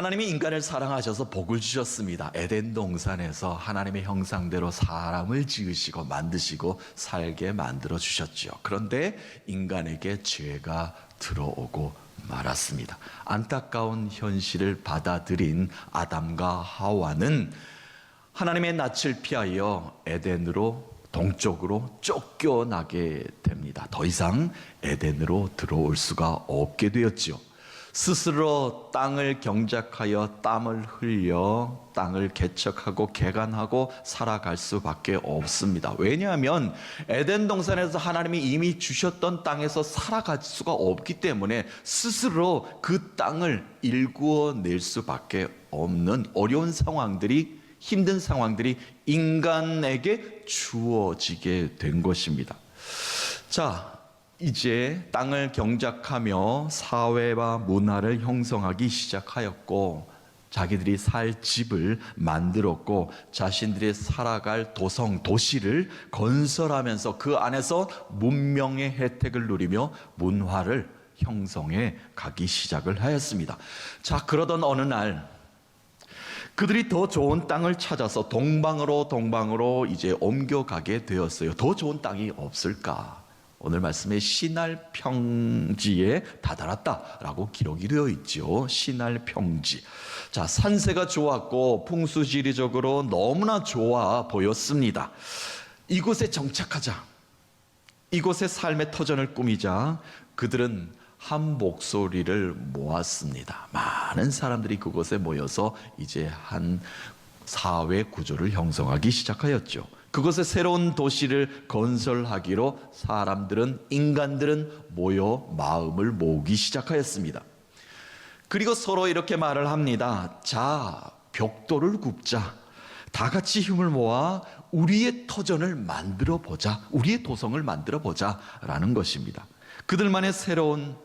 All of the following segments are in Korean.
하나님이 인간을 사랑하셔서 복을 주셨습니다. 에덴 동산에서 하나님의 형상대로 사람을 지으시고 만드시고 살게 만들어 주셨죠. 그런데 인간에게 죄가 들어오고 말았습니다. 안타까운 현실을 받아들인 아담과 하와는 하나님의 낯을 피하여 에덴으로 동쪽으로 쫓겨나게 됩니다. 더 이상 에덴으로 들어올 수가 없게 되었죠. 스스로 땅을 경작하여 땀을 흘려 땅을 개척하고 개간하고 살아갈 수밖에 없습니다. 왜냐하면 에덴 동산에서 하나님이 이미 주셨던 땅에서 살아갈 수가 없기 때문에 스스로 그 땅을 일구어낼 수밖에 없는 어려운 상황들이, 힘든 상황들이 인간에게 주어지게 된 것입니다. 자, 이제 땅을 경작하며 사회와 문화를 형성하기 시작하였고, 자기들이 살 집을 만들었고, 자신들이 살아갈 도시를 건설하면서 그 안에서 문명의 혜택을 누리며 문화를 형성해 가기 시작을 하였습니다. 자, 그러던 어느 날 그들이 더 좋은 땅을 찾아서 동방으로 이제 옮겨가게 되었어요. 더 좋은 땅이 없을까? 오늘 말씀에 시날 평지에 다다랐다라고 기록이 되어 있죠. 시날 평지. 자, 산세가 좋았고 풍수지리적으로 너무나 좋아 보였습니다. 이곳에 정착하자, 이곳에 삶의 터전을 꾸미자 그들은 한 목소리를 모았습니다. 많은 사람들이 그곳에 모여서 이제 한 사회 구조를 형성하기 시작하였죠. 그곳에 새로운 도시를 건설하기로 인간들은 모여 마음을 모으기 시작하였습니다. 그리고 서로 이렇게 말을 합니다. 자, 벽돌을 굽자. 다 같이 힘을 모아 우리의 터전을 만들어 보자. 우리의 도성을 만들어 보자 라는 것입니다. 그들만의 새로운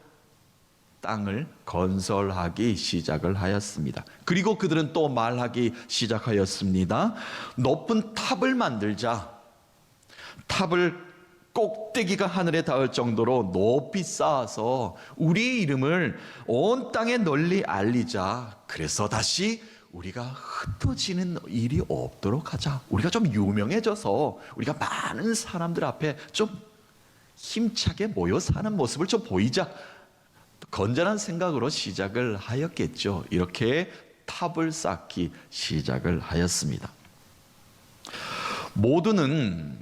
땅을 건설하기 시작을 하였습니다. 그리고 그들은 또 말하기 시작하였습니다. 높은 탑을 만들자. 탑을 꼭대기가 하늘에 닿을 정도로 높이 쌓아서 우리의 이름을 온 땅에 널리 알리자. 그래서 다시 우리가 흩어지는 일이 없도록 하자. 우리가 좀 유명해져서 우리가 많은 사람들 앞에 좀 힘차게 모여 사는 모습을 좀 보이자. 건전한 생각으로 시작을 하였겠죠. 이렇게 탑을 쌓기 시작을 하였습니다. 모두는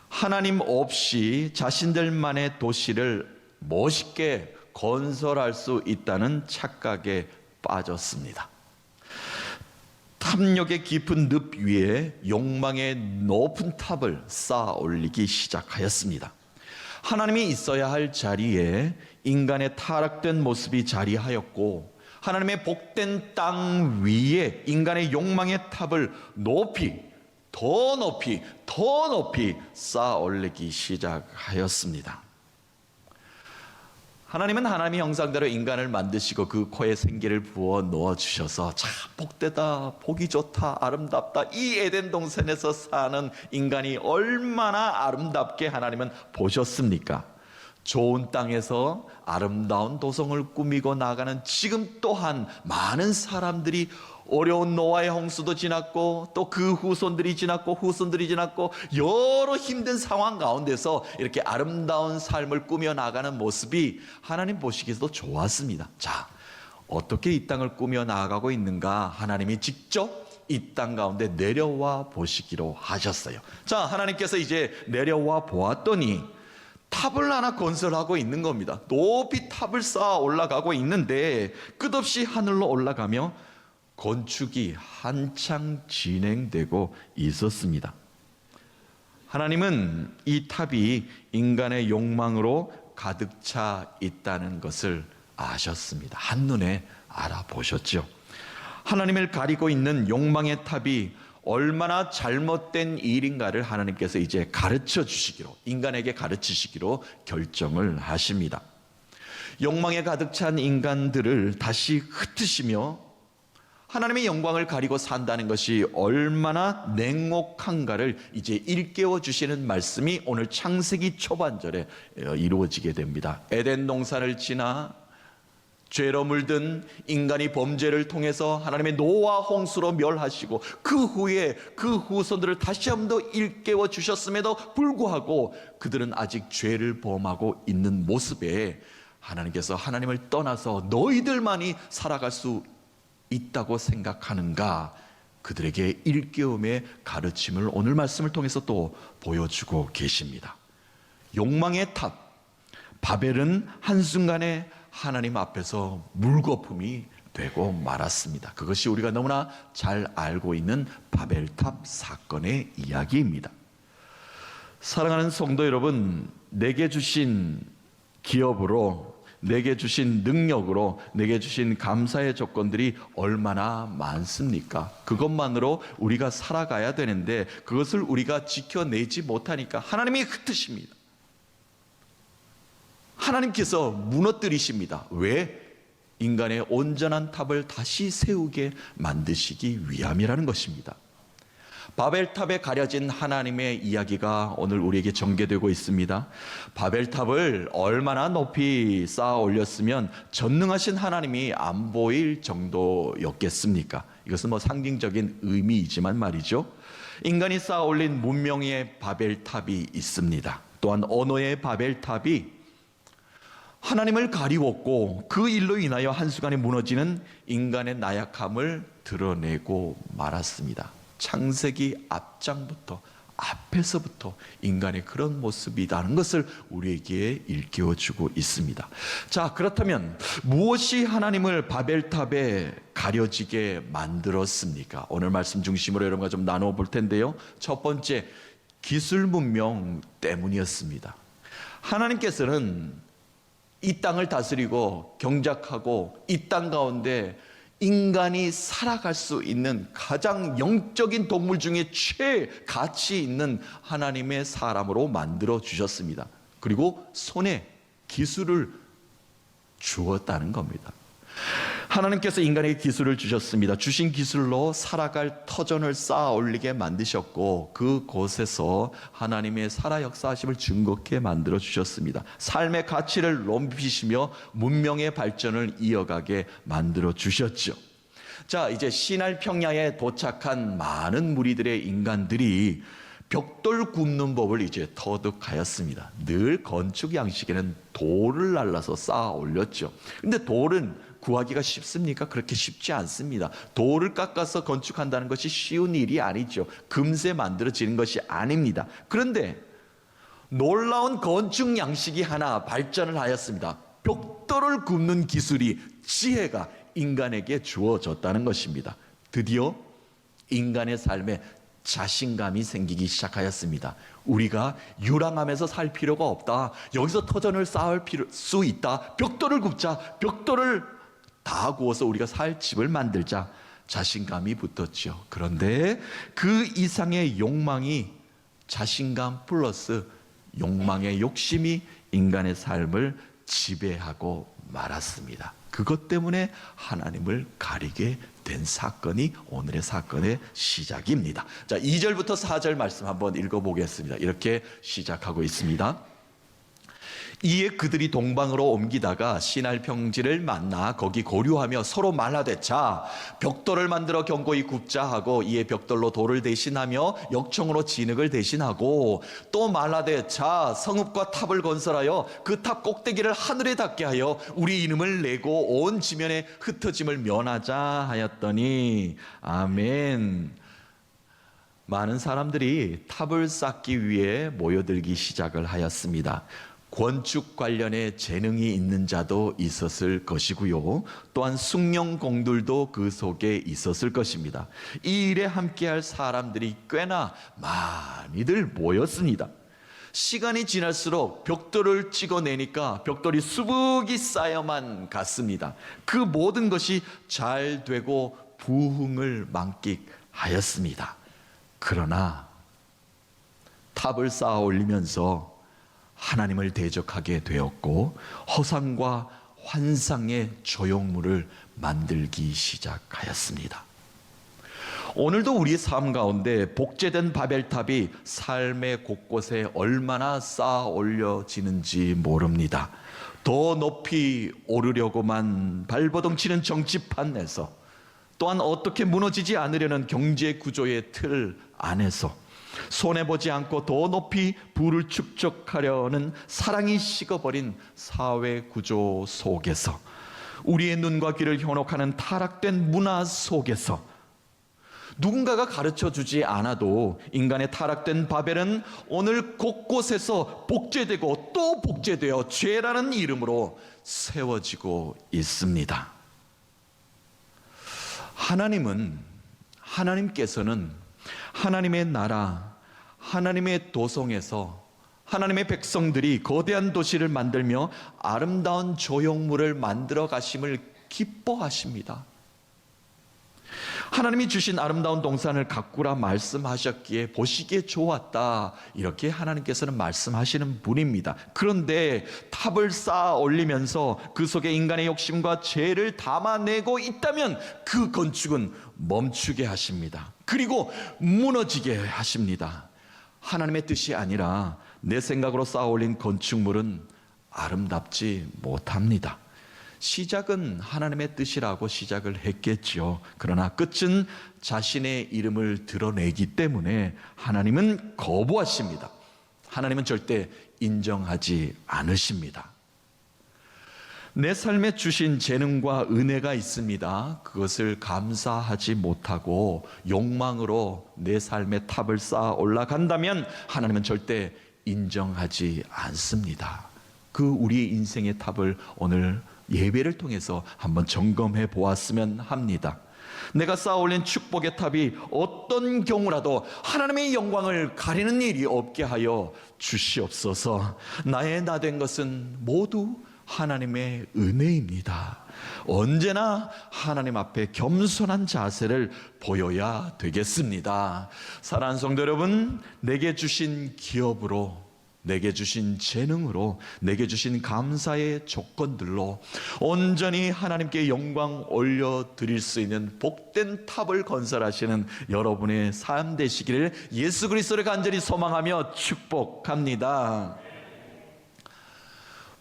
하나님 없이 자신들만의 도시를 멋있게 건설할 수 있다는 착각에 빠졌습니다. 탐욕의 깊은 늪 위에 욕망의 높은 탑을 쌓아 올리기 시작하였습니다. 하나님이 있어야 할 자리에 인간의 타락된 모습이 자리하였고, 하나님의 복된 땅 위에 인간의 욕망의 탑을 더 높이 쌓아 올리기 시작하였습니다. 하나님은 하나님의 형상대로 인간을 만드시고 그 코에 생기를 부어 넣어주셔서 참 복되다, 보기 좋다, 아름답다, 이 에덴 동산에서 사는 인간이 얼마나 아름답게 하나님은 보셨습니까? 좋은 땅에서 아름다운 도성을 꾸미고 나가는 지금 또한 많은 사람들이 어려운 노아의 홍수도 지났고 또 그 후손들이 지났고 여러 힘든 상황 가운데서 이렇게 아름다운 삶을 꾸며 나가는 모습이 하나님 보시기에도 좋았습니다. 자, 어떻게 이 땅을 꾸며 나가고 있는가 하나님이 직접 이 땅 가운데 내려와 보시기로 하셨어요. 자, 하나님께서 이제 내려와 보았더니 탑을 하나 건설하고 있는 겁니다. 높이 탑을 쌓아 올라가고 있는데 끝없이 하늘로 올라가며 건축이 한창 진행되고 있었습니다. 하나님은 이 탑이 인간의 욕망으로 가득 차 있다는 것을 아셨습니다. 한눈에 알아보셨죠. 하나님을 가리고 있는 욕망의 탑이 얼마나 잘못된 일인가를 하나님께서 이제 인간에게 가르치시기로 결정을 하십니다. 욕망에 가득 찬 인간들을 다시 흩으시며 하나님의 영광을 가리고 산다는 것이 얼마나 냉혹한가를 이제 일깨워 주시는 말씀이 오늘 창세기 초반절에 이루어지게 됩니다. 에덴 동산을 지나 죄로 물든 인간이 범죄를 통해서 하나님의 노아 홍수로 멸하시고 그 후에 그 후손들을 다시 한 번 더 일깨워 주셨음에도 불구하고 그들은 아직 죄를 범하고 있는 모습에 하나님께서 하나님을 떠나서 너희들만이 살아갈 수 있다고 생각하는가, 그들에게 일깨움의 가르침을 오늘 말씀을 통해서 또 보여주고 계십니다. 욕망의 탑 바벨은 한순간에 하나님 앞에서 물거품이 되고 말았습니다. 그것이 우리가 너무나 잘 알고 있는 바벨탑 사건의 이야기입니다. 사랑하는 성도 여러분, 내게 주신 기업으로, 내게 주신 능력으로, 내게 주신 감사의 조건들이 얼마나 많습니까? 그것만으로 우리가 살아가야 되는데 그것을 우리가 지켜내지 못하니까 하나님이 흩으십니다. 하나님께서 무너뜨리십니다. 왜? 인간의 온전한 탑을 다시 세우게 만드시기 위함이라는 것입니다. 바벨탑에 가려진 하나님의 이야기가 오늘 우리에게 전개되고 있습니다. 바벨탑을 얼마나 높이 쌓아 올렸으면 전능하신 하나님이 안 보일 정도였겠습니까? 이것은 상징적인 의미이지만 말이죠. 인간이 쌓아 올린 문명의 바벨탑이 있습니다. 또한 언어의 바벨탑이 하나님을 가리웠고 그 일로 인하여 한순간에 무너지는 인간의 나약함을 드러내고 말았습니다. 창세기 앞에서부터 인간의 그런 모습이라는 것을 우리에게 일깨워주고 있습니다. 자, 그렇다면 무엇이 하나님을 바벨탑에 가려지게 만들었습니까? 오늘 말씀 중심으로 여러분과 좀 나누어 볼 텐데요. 첫 번째, 기술 문명 때문이었습니다. 하나님께서는 이 땅을 다스리고 경작하고 이 땅 가운데 인간이 살아갈 수 있는 가장 영적인 동물 중에 최가치 있는 하나님의 사람으로 만들어 주셨습니다. 그리고 손에 기술을 주었다는 겁니다. 하나님께서 인간에게 기술을 주셨습니다. 주신 기술로 살아갈 터전을 쌓아 올리게 만드셨고 그곳에서 하나님의 살아 역사하심을 증거케 만들어 주셨습니다. 삶의 가치를 높이시며 문명의 발전을 이어가게 만들어 주셨죠. 자, 이제 시날 평야에 도착한 많은 무리들의 인간들이 벽돌 굽는 법을 이제 터득하였습니다. 늘 건축 양식에는 돌을 날라서 쌓아 올렸죠. 근데 돌은 구하기가 쉽습니까? 그렇게 쉽지 않습니다. 돌을 깎아서 건축한다는 것이 쉬운 일이 아니죠. 금세 만들어지는 것이 아닙니다. 그런데 놀라운 건축 양식이 하나 발전을 하였습니다. 벽돌을 굽는 기술이, 지혜가 인간에게 주어졌다는 것입니다. 드디어 인간의 삶에 자신감이 생기기 시작하였습니다. 우리가 유랑하면서 살 필요가 없다. 여기서 터전을 쌓을 수 있다. 벽돌을 굽자. 벽돌을 다 구워서 우리가 살 집을 만들자. 자신감이 붙었죠. 그런데 그 이상의 욕망이, 자신감 플러스 욕망의 욕심이 인간의 삶을 지배하고 말았습니다. 그것 때문에 하나님을 가리게 된 사건이 오늘의 사건의 시작입니다. 자, 2절부터 4절 말씀 한번 읽어보겠습니다. 이렇게 시작하고 있습니다. 이에 그들이 동방으로 옮기다가 시날 평지를 만나 거기 고류하며 서로 말하되, 자, 벽돌을 만들어 견고히 굽자 하고, 이에 벽돌로 돌을 대신하며 역청으로 진흙을 대신하고, 또 말하되, 자, 성읍과 탑을 건설하여 그 탑 꼭대기를 하늘에 닿게 하여 우리 이름을 내고 온 지면에 흩어짐을 면하자 하였더니, 아멘. 많은 사람들이 탑을 쌓기 위해 모여들기 시작을 하였습니다. 건축 관련에 재능이 있는 자도 있었을 것이고요. 또한 숙련공들도 그 속에 있었을 것입니다. 이 일에 함께할 사람들이 꽤나 많이들 모였습니다. 시간이 지날수록 벽돌을 찍어내니까 벽돌이 수북이 쌓여만 갔습니다. 그 모든 것이 잘 되고 부흥을 만끽하였습니다. 그러나 탑을 쌓아 올리면서 하나님을 대적하게 되었고 허상과 환상의 조형물을 만들기 시작하였습니다. 오늘도 우리 삶 가운데 복제된 바벨탑이 삶의 곳곳에 얼마나 쌓아 올려지는지 모릅니다. 더 높이 오르려고만 발버둥치는 정치판에서, 또한 어떻게 무너지지 않으려는 경제 구조의 틀 안에서, 손해보지 않고 더 높이 부를 축적하려는 사랑이 식어버린 사회 구조 속에서, 우리의 눈과 귀를 현혹하는 타락된 문화 속에서, 누군가가 가르쳐주지 않아도 인간의 타락된 바벨은 오늘 곳곳에서 복제되고 또 복제되어 죄라는 이름으로 세워지고 있습니다. 하나님께서는 하나님의 나라, 하나님의 도성에서 하나님의 백성들이 거대한 도시를 만들며 아름다운 조형물을 만들어 가심을 기뻐하십니다. 하나님이 주신 아름다운 동산을 가꾸라 말씀하셨기에 보시기에 좋았다, 이렇게 하나님께서는 말씀하시는 분입니다. 그런데 탑을 쌓아 올리면서 그 속에 인간의 욕심과 죄를 담아내고 있다면 그 건축은 멈추게 하십니다. 그리고 무너지게 하십니다. 하나님의 뜻이 아니라 내 생각으로 쌓아 올린 건축물은 아름답지 못합니다. 시작은 하나님의 뜻이라고 시작을 했겠죠. 그러나 끝은 자신의 이름을 드러내기 때문에 하나님은 거부하십니다. 하나님은 절대 인정하지 않으십니다. 내 삶에 주신 재능과 은혜가 있습니다. 그것을 감사하지 못하고 욕망으로 내 삶의 탑을 쌓아 올라간다면 하나님은 절대 인정하지 않습니다. 그 우리의 인생의 탑을 오늘 예배를 통해서 한번 점검해 보았으면 합니다. 내가 쌓아올린 축복의 탑이 어떤 경우라도 하나님의 영광을 가리는 일이 없게 하여 주시옵소서. 나의 나 된 것은 모두 하나님의 은혜입니다. 언제나 하나님 앞에 겸손한 자세를 보여야 되겠습니다. 사랑하는 성도 여러분, 내게 주신 기업으로, 내게 주신 재능으로, 내게 주신 감사의 조건들로 온전히 하나님께 영광 올려드릴 수 있는 복된 탑을 건설하시는 여러분의 삶 되시기를 예수 그리스도를 간절히 소망하며 축복합니다.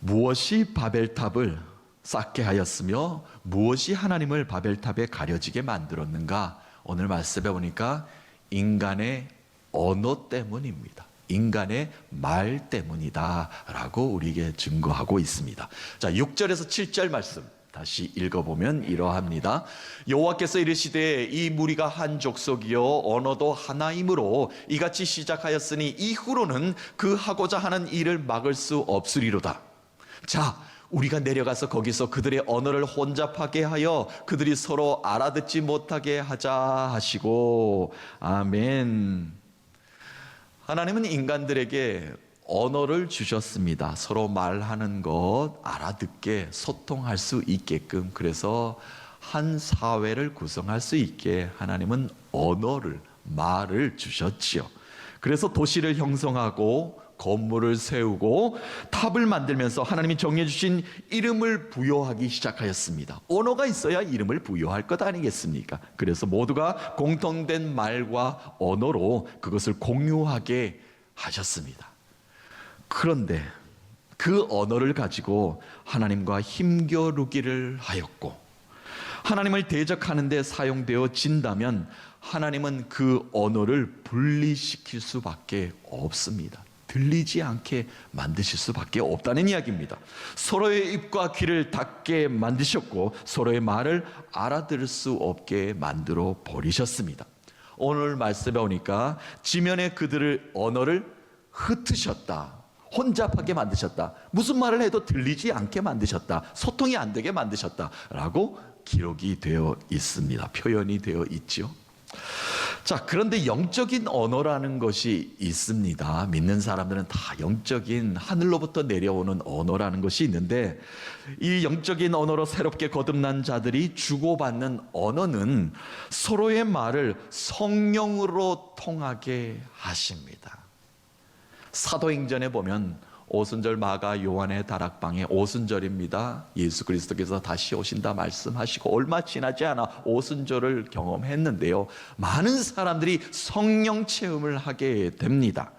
무엇이 바벨탑을 쌓게 하였으며 무엇이 하나님을 바벨탑에 가려지게 만들었는가? 오늘 말씀해 보니까 인간의 언어 때문입니다. 인간의 말 때문이다 라고 우리에게 증거하고 있습니다. 자, 6절에서 7절 말씀 다시 읽어보면 이러합니다. 여호와께서 이르시되 이 무리가 한 족속이요 언어도 하나이므로 이같이 시작하였으니 이후로는 그 하고자 하는 일을 막을 수 없으리로다. 자, 우리가 내려가서 거기서 그들의 언어를 혼잡하게 하여 그들이 서로 알아듣지 못하게 하자 하시고, 아멘. 하나님은 인간들에게 언어를 주셨습니다. 서로 말하는 것 알아듣게 소통할 수 있게끔. 그래서 한 사회를 구성할 수 있게 하나님은 언어를, 말을 주셨지요. 그래서 도시를 형성하고 건물을 세우고 탑을 만들면서 하나님이 정해 주신 이름을 부여하기 시작하였습니다. 언어가 있어야 이름을 부여할 것 아니겠습니까? 그래서 모두가 공통된 말과 언어로 그것을 공유하게 하셨습니다. 그런데 그 언어를 가지고 하나님과 힘겨루기를 하였고, 하나님을 대적하는 데 사용되어진다면 하나님은 그 언어를 분리시킬 수밖에 없습니다. 들리지 않게 만드실 수밖에 없다는 이야기입니다. 서로의 입과 귀를 닫게 만드셨고 서로의 말을 알아들을 수 없게 만들어 버리셨습니다. 오늘 말씀에 오니까 지면에 그들의 언어를 흩으셨다, 혼잡하게 만드셨다, 무슨 말을 해도 들리지 않게 만드셨다, 소통이 안 되게 만드셨다라고 기록이 되어 있습니다. 표현이 되어 있죠. 자, 그런데 영적인 언어라는 것이 있습니다. 믿는 사람들은 다 영적인 하늘로부터 내려오는 언어라는 것이 있는데, 이 영적인 언어로 새롭게 거듭난 자들이 주고받는 언어는 서로의 말을 성령으로 통하게 하십니다. 사도행전에 보면 오순절 마가 요한의 다락방에 오순절입니다. 예수 그리스도께서 다시 오신다 말씀하시고 얼마 지나지 않아 오순절을 경험했는데요. 많은 사람들이 성령 체험을 하게 됩니다.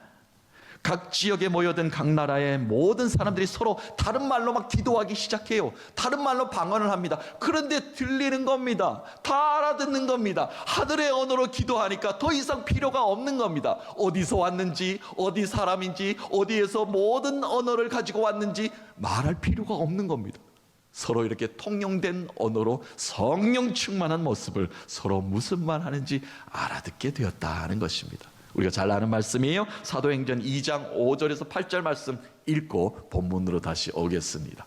각 지역에 모여든 각 나라의 모든 사람들이 서로 다른 말로 막 기도하기 시작해요. 다른 말로 방언을 합니다. 그런데 들리는 겁니다. 다 알아듣는 겁니다. 하늘의 언어로 기도하니까 더 이상 필요가 없는 겁니다. 어디서 왔는지, 어디 사람인지, 어디에서 모든 언어를 가지고 왔는지 말할 필요가 없는 겁니다. 서로 이렇게 통용된 언어로 성령 충만한 모습을 서로 무슨 말 하는지 알아듣게 되었다는 것입니다. 우리가 잘 아는 말씀이에요. 사도행전 2장 5절에서 8절 말씀 읽고 본문으로 다시 오겠습니다.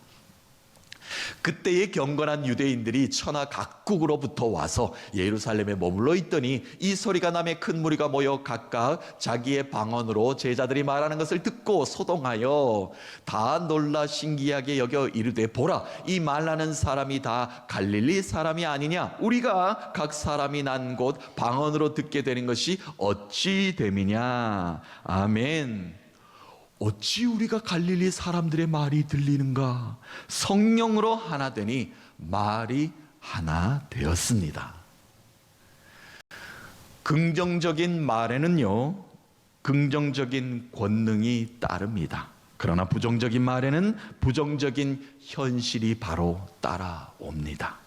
그때의 경건한 유대인들이 천하 각국으로부터 와서 예루살렘에 머물러 있더니 이 소리가 나매 큰 무리가 모여 각각 자기의 방언으로 제자들이 말하는 것을 듣고 소동하여 다 놀라 신기하게 여겨 이르되 보라, 이 말하는 사람이 다 갈릴리 사람이 아니냐? 우리가 각 사람이 난 곳 방언으로 듣게 되는 것이 어찌 됨이냐? 아멘. 어찌 우리가 갈릴리 사람들의 말이 들리는가? 성령으로 하나 되니 말이 하나 되었습니다. 긍정적인 말에는요, 긍정적인 권능이 따릅니다. 그러나 부정적인 말에는 부정적인 현실이 바로 따라옵니다.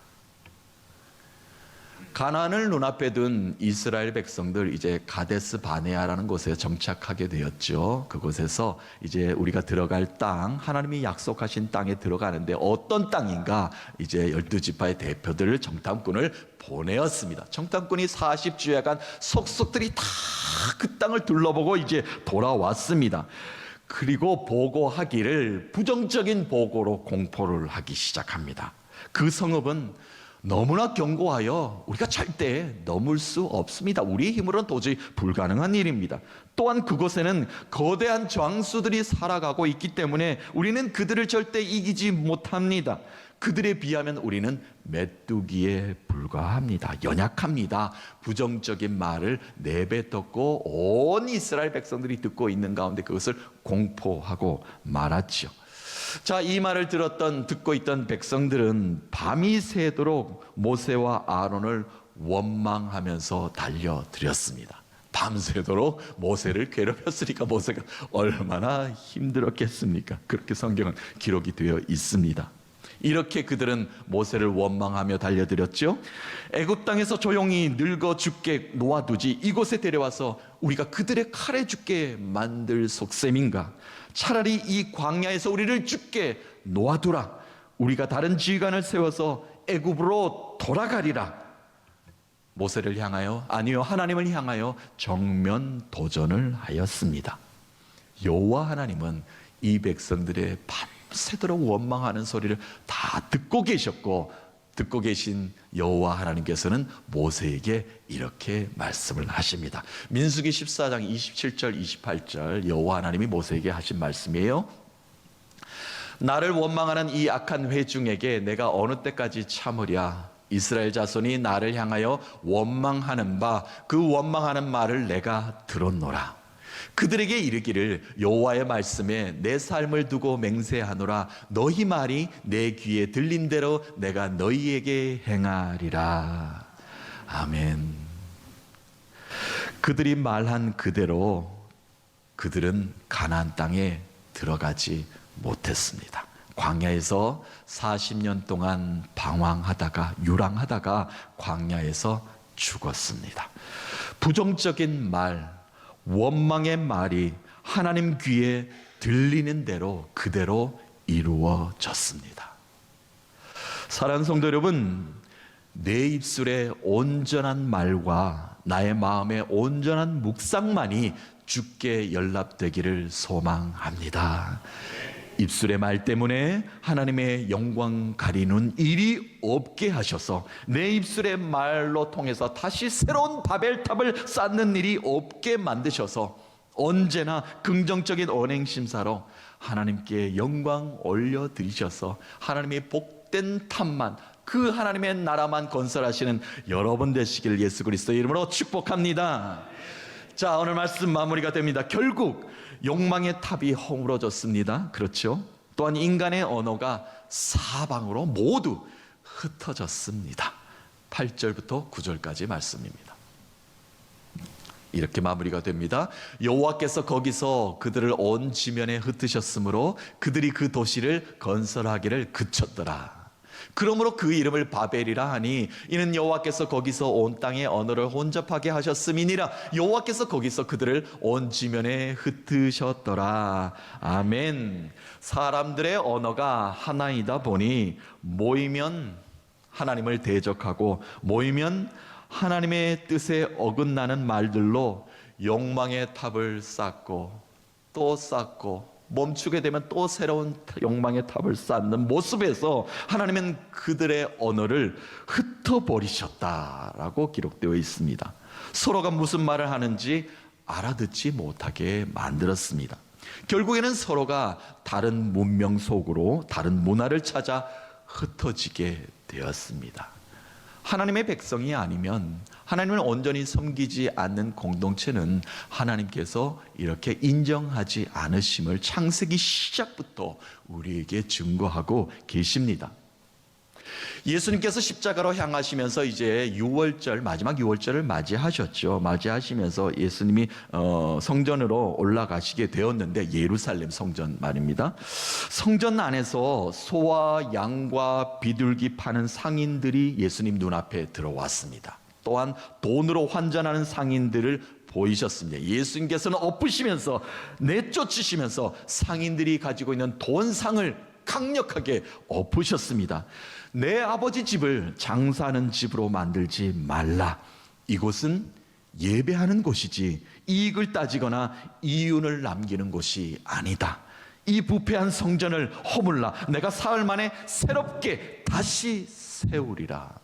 가나안을 눈앞에 둔 이스라엘 백성들, 이제 가데스 바네아라는 곳에 정착하게 되었죠. 그곳에서 이제 우리가 들어갈 땅, 하나님이 약속하신 땅에 들어가는데 어떤 땅인가? 이제 12지파의 대표들을, 정탐꾼을 보내었습니다. 정탐꾼이 40주야간 속속들이 다 그 땅을 둘러보고 이제 돌아왔습니다. 그리고 보고하기를 부정적인 보고로 공포를 하기 시작합니다. 그 성읍은 너무나 견고하여 우리가 절대 넘을 수 없습니다. 우리의 힘으로는 도저히 불가능한 일입니다. 또한 그곳에는 거대한 장수들이 살아가고 있기 때문에 우리는 그들을 절대 이기지 못합니다. 그들에 비하면 우리는 메뚜기에 불과합니다. 연약합니다. 부정적인 말을 내뱉었고 온 이스라엘 백성들이 듣고 있는 가운데 그것을 공포하고 말았죠. 자, 이 말을 듣고 있던 백성들은 밤이 새도록 모세와 아론을 원망하면서 달려들였습니다. 밤새도록 모세를 괴롭혔으니까 모세가 얼마나 힘들었겠습니까? 그렇게 성경은 기록이 되어 있습니다. 이렇게 그들은 모세를 원망하며 달려들였죠. 애굽 땅에서 조용히 늙어 죽게 놓아두지 이곳에 데려와서 우리가 그들의 칼에 죽게 만들 속셈인가? 차라리 이 광야에서 우리를 죽게 놓아두라. 우리가 다른 지휘관을 세워서 애굽으로 돌아가리라. 모세를 향하여, 아니요, 하나님을 향하여 정면 도전을 하였습니다. 여호와 하나님은 이 백성들의 밤새도록 원망하는 소리를 다 듣고 계셨고, 듣고 계신 여호와 하나님께서는 모세에게 이렇게 말씀을 하십니다. 민수기 14장 27절 28절 여호와 하나님이 모세에게 하신 말씀이에요. 나를 원망하는 이 악한 회중에게 내가 어느 때까지 참으랴? 이스라엘 자손이 나를 향하여 원망하는 바 그 원망하는 말을 내가 들었노라. 그들에게 이르기를 여호와의 말씀에 내 삶을 두고 맹세하노라. 너희 말이 내 귀에 들린 대로 내가 너희에게 행하리라. 아멘. 그들이 말한 그대로 그들은 가나안 땅에 들어가지 못했습니다. 광야에서 40년 동안 방황하다가 유랑하다가 광야에서 죽었습니다. 부정적인 말, 원망의 말이 하나님 귀에 들리는 대로 그대로 이루어졌습니다. 사랑하는 성도 여러분, 내 입술의 온전한 말과 나의 마음의 온전한 묵상만이 주께 연락되기를 소망합니다. 입술의 말 때문에 하나님의 영광 가리는 일이 없게 하셔서 내 입술의 말로 통해서 다시 새로운 바벨탑을 쌓는 일이 없게 만드셔서 언제나 긍정적인 언행심사로 하나님께 영광 올려드리셔서 하나님의 복된 탑만, 그 하나님의 나라만 건설하시는 여러분 되시길 예수 그리스도의 이름으로 축복합니다. 자, 오늘 말씀 마무리가 됩니다. 결국 욕망의 탑이 허물어졌습니다. 그렇죠? 또한 인간의 언어가 사방으로 모두 흩어졌습니다. 8절부터 9절까지 말씀입니다. 이렇게 마무리가 됩니다. 여호와께서 거기서 그들을 온 지면에 흩으셨으므로 그들이 그 도시를 건설하기를 그쳤더라. 그러므로 그 이름을 바벨이라 하니 이는 여호와께서 거기서 온 땅의 언어를 혼잡하게 하셨음이니라. 여호와께서 거기서 그들을 온 지면에 흩으셨더라. 아멘. 사람들의 언어가 하나이다 보니 모이면 하나님을 대적하고 모이면 하나님의 뜻에 어긋나는 말들로 욕망의 탑을 쌓고 또 쌓고 멈추게 되면 또 새로운 욕망의 탑을 쌓는 모습에서 하나님은 그들의 언어를 흩어버리셨다라고 기록되어 있습니다. 서로가 무슨 말을 하는지 알아듣지 못하게 만들었습니다. 결국에는 서로가 다른 문명 속으로 다른 문화를 찾아 흩어지게 되었습니다. 하나님의 백성이 아니면 하나님을 온전히 섬기지 않는 공동체는 하나님께서 이렇게 인정하지 않으심을 창세기 시작부터 우리에게 증거하고 계십니다. 예수님께서 십자가로 향하시면서 이제 유월절, 마지막 유월절을 맞이하셨죠. 맞이하시면서 예수님이 성전으로 올라가시게 되었는데, 예루살렘 성전 말입니다. 성전 안에서 소와 양과 비둘기 파는 상인들이 예수님 눈앞에 들어왔습니다. 또한 돈으로 환전하는 상인들을 보이셨습니다. 예수님께서는 엎으시면서 내쫓으시면서 상인들이 가지고 있는 돈상을 강력하게 엎으셨습니다. 내 아버지 집을 장사하는 집으로 만들지 말라. 이곳은 예배하는 곳이지 이익을 따지거나 이윤을 남기는 곳이 아니다. 이 부패한 성전을 허물라. 내가 사흘 만에 새롭게 다시 세우리라.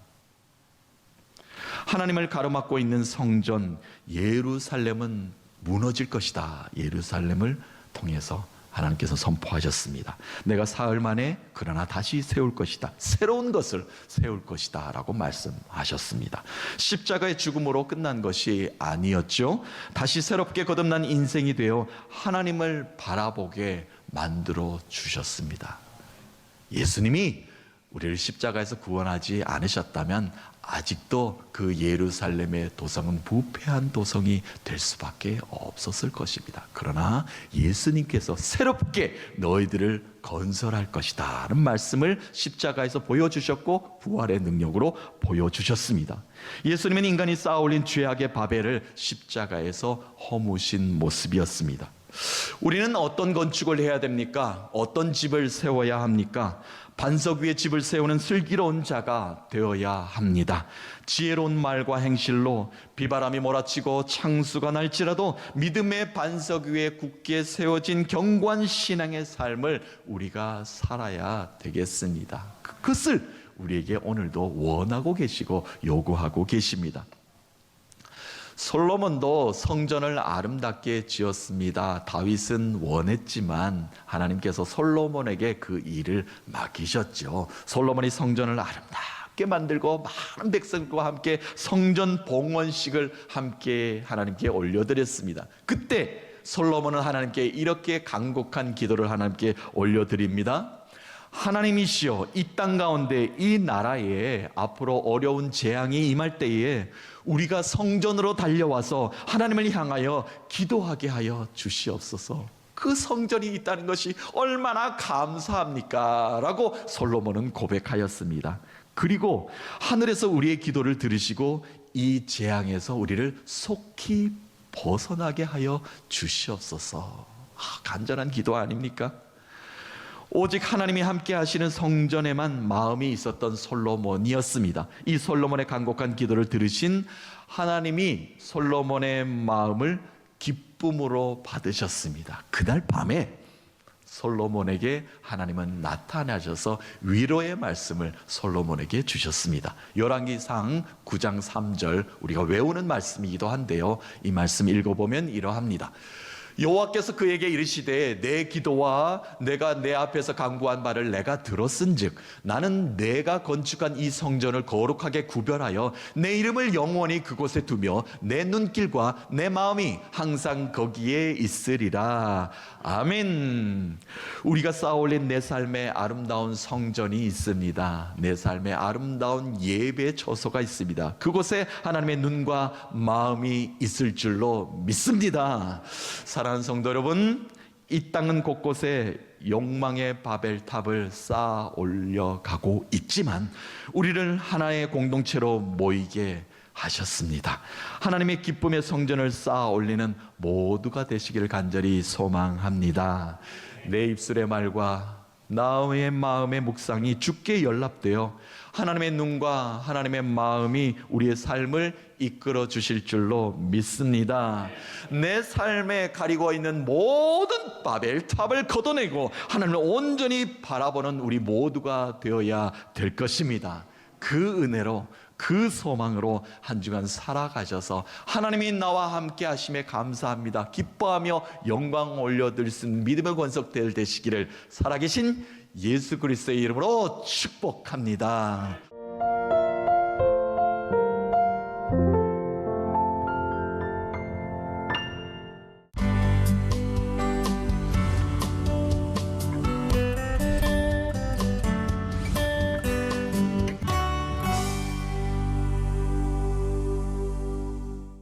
하나님을 가로막고 있는 성전 예루살렘은 무너질 것이다. 예루살렘을 통해서 하나님께서 선포하셨습니다. 내가 사흘 만에 그러나 다시 세울 것이다. 새로운 것을 세울 것이다 라고 말씀하셨습니다. 십자가의 죽음으로 끝난 것이 아니었죠. 다시 새롭게 거듭난 인생이 되어 하나님을 바라보게 만들어 주셨습니다. 예수님이 우리를 십자가에서 구원하지 않으셨다면 아직도 그 예루살렘의 도성은 부패한 도성이 될 수밖에 없었을 것입니다. 그러나 예수님께서 새롭게 너희들을 건설할 것이다 라는 말씀을 십자가에서 보여주셨고 부활의 능력으로 보여주셨습니다. 예수님은 인간이 쌓아올린 죄악의 바벨을 십자가에서 허무신 모습이었습니다. 우리는 어떤 건축을 해야 됩니까? 어떤 집을 세워야 합니까? 반석 위에 집을 세우는 슬기로운 자가 되어야 합니다. 지혜로운 말과 행실로 비바람이 몰아치고 창수가 날지라도 믿음의 반석 위에 굳게 세워진 견고한 신앙의 삶을 우리가 살아야 되겠습니다. 그것을 우리에게 오늘도 원하고 계시고 요구하고 계십니다. 솔로몬도 성전을 아름답게 지었습니다. 다윗은 원했지만 하나님께서 솔로몬에게 그 일을 맡기셨죠. 솔로몬이 성전을 아름답게 만들고 많은 백성과 함께 성전 봉헌식을 함께 하나님께 올려드렸습니다. 그때 솔로몬은 하나님께 이렇게 간곡한 기도를 하나님께 올려드립니다. 하나님이시여, 이 땅 가운데 이 나라에 앞으로 어려운 재앙이 임할 때에 우리가 성전으로 달려와서 하나님을 향하여 기도하게 하여 주시옵소서. 그 성전이 있다는 것이 얼마나 감사합니까? 라고 솔로몬은 고백하였습니다. 그리고 하늘에서 우리의 기도를 들으시고 이 재앙에서 우리를 속히 벗어나게 하여 주시옵소서. 간절한 기도 아닙니까? 오직 하나님이 함께 하시는 성전에만 마음이 있었던 솔로몬이었습니다. 이 솔로몬의 간곡한 기도를 들으신 하나님이 솔로몬의 마음을 기쁨으로 받으셨습니다. 그날 밤에 솔로몬에게 하나님은 나타나셔서 위로의 말씀을 솔로몬에게 주셨습니다. 열왕기상 9장 3절 우리가 외우는 말씀이기도 한데요, 이 말씀 읽어보면 이러합니다. 여호와께서 그에게 이르시되 내 기도와 내가 내 앞에서 간구한 말을 내가 들었은즉 나는 내가 건축한 이 성전을 거룩하게 구별하여 내 이름을 영원히 그곳에 두며 내 눈길과 내 마음이 항상 거기에 있으리라. 아멘. 우리가 쌓아올린 내 삶의 아름다운 성전이 있습니다. 내 삶의 아름다운 예배 처소가 있습니다. 그곳에 하나님의 눈과 마음이 있을 줄로 믿습니다. 사랑하는 성도 여러분, 이 땅은 곳곳에 욕망의 바벨탑을 쌓아 올려가고 있지만 우리를 하나의 공동체로 모이게 하셨습니다. 하나님의 기쁨의 성전을 쌓아 올리는 모두가 되시기를 간절히 소망합니다. 내 입술의 말과 나의 마음의 묵상이 주께 연락되어 하나님의 눈과 하나님의 마음이 우리의 삶을 이끌어 주실 줄로 믿습니다. 내 삶에 가리고 있는 모든 바벨탑을 걷어내고 하나님을 온전히 바라보는 우리 모두가 되어야 될 것입니다. 그 은혜로, 그 소망으로 한 주간 살아가셔서 하나님이 나와 함께 하심에 감사합니다. 기뻐하며 영광 올려드릴 수 있는 믿음의 권속들 되시기를 살아계신 예수 그리스도의 이름으로 축복합니다.